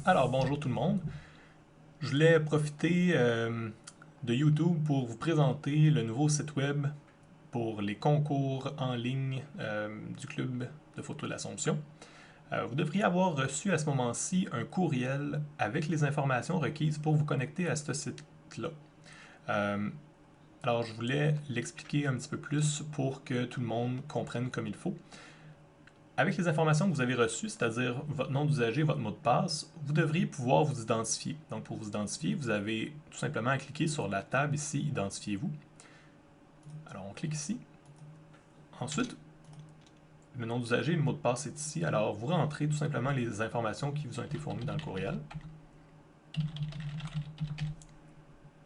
Alors, bonjour tout le monde. Je voulais profiter de YouTube pour vous présenter le nouveau site web pour les concours en ligne du Club de photo de l'Assomption. Vous devriez avoir reçu à ce moment-ci un courriel avec les informations requises pour vous connecter à ce site-là. Euh, alors, je voulais l'expliquer un petit peu plus pour que tout le monde comprenne comme il faut. Avec les informations que vous avez reçues, c'est-à-dire votre nom d'usager, votre mot de passe, vous devriez pouvoir vous identifier. Donc pour vous identifier, vous avez tout simplement à cliquer sur la table ici, Identifiez-vous. Alors on clique ici. Ensuite, le nom d'usager, le mot de passe est ici. Alors vous rentrez tout simplement les informations qui vous ont été fournies dans le courriel.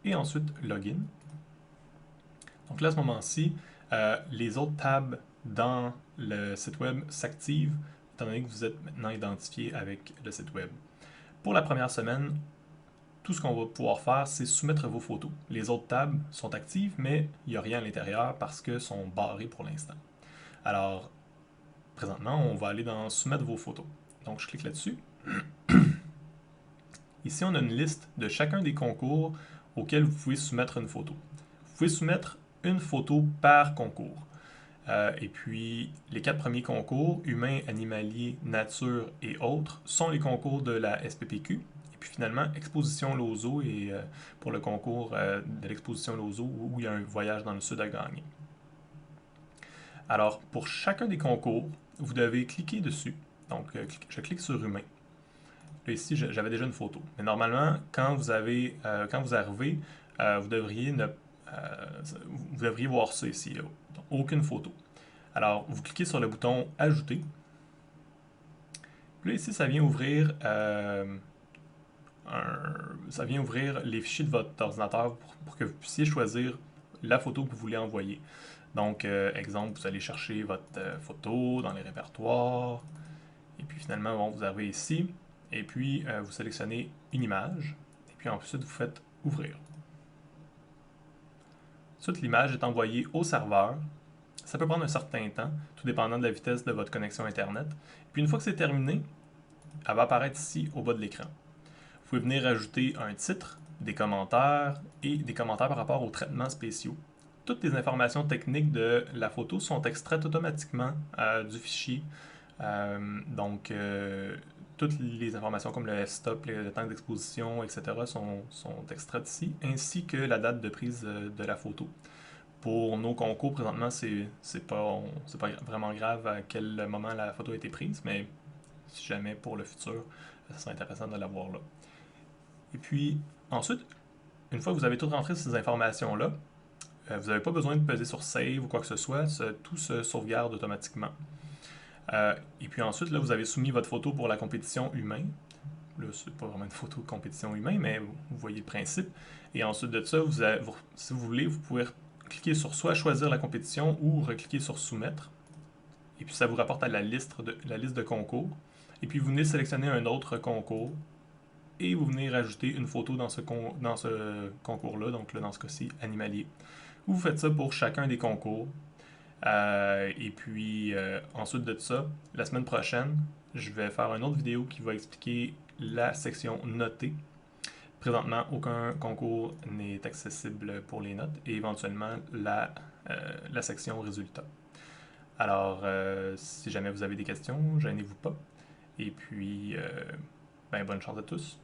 Et ensuite, Login. Donc là, à ce moment-ci, les autres tabs dans le site web s'activent étant donné que vous êtes maintenant identifié avec le site web. Pour la première semaine, tout ce qu'on va pouvoir faire, c'est soumettre vos photos. Les autres tables sont actives, mais il n'y a rien à l'intérieur parce que sont barrées pour l'instant. Alors, présentement, on va aller dans Soumettre vos photos. Donc, je clique là-dessus. Ici, on a une liste de chacun des concours auxquels vous pouvez soumettre une photo. Vous pouvez soumettre une photo par concours. Et puis, les 4 premiers concours, humains, animaliers, nature et autres, sont les concours de la SPPQ. Et puis finalement, Exposition Lozo et pour le concours de l'Exposition Lozo où il y a un voyage dans le sud à gagner. Alors, pour chacun des concours, vous devez cliquer dessus. Donc, je clique sur humain. Là, ici, j'avais déjà une photo. Mais normalement, quand vous arrivez, vous devriez, vous devriez voir ça ici. Aucune photo. Alors, vous cliquez sur le bouton Ajouter. Puis là, ici, ça vient ouvrir les fichiers de votre ordinateur pour que vous puissiez choisir la photo que vous voulez envoyer. Donc, exemple, vous allez chercher votre photo dans les répertoires. Et puis finalement, bon, vous arrivez ici. Et puis, vous sélectionnez une image. Et puis ensuite, vous faites Ouvrir. Ensuite, l'image est envoyée au serveur. Ça peut prendre un certain temps, tout dépendant de la vitesse de votre connexion Internet. Puis une fois que c'est terminé, elle va apparaître ici au bas de l'écran. Vous pouvez venir ajouter un titre, des commentaires et des commentaires par rapport aux traitements spéciaux. Toutes les informations techniques de la photo sont extraites automatiquement du fichier. Donc, toutes les informations comme le f-stop, le temps d'exposition, etc. sont extraites ici, ainsi que la date de prise de la photo. Pour nos concours, présentement, c'est pas vraiment grave à quel moment la photo a été prise, mais si jamais pour le futur, ça serait intéressant de l'avoir là. Et puis, ensuite, une fois que vous avez tout rentré ces informations-là, vous n'avez pas besoin de peser sur Save ou quoi que ce soit, tout se sauvegarde automatiquement. Et puis ensuite, là, vous avez soumis votre photo pour la compétition humain. Là, c'est pas vraiment une photo de compétition humain, mais vous voyez le principe. Et ensuite de ça, si vous voulez, vous pouvez cliquer sur soit choisir la compétition ou recliquer sur soumettre. Et puis ça vous rapporte à la liste de concours. Et puis vous venez sélectionner un autre concours et vous venez rajouter une photo dans ce concours-là, donc là, dans ce cas-ci, animalier. Vous faites ça pour chacun des concours. Et puis, ensuite de ça, la semaine prochaine, je vais faire une autre vidéo qui va expliquer la section notée. Présentement, aucun concours n'est accessible pour les notes et éventuellement la section résultats. Alors, si jamais vous avez des questions, gênez-vous pas. Et puis, ben, bonne chance à tous.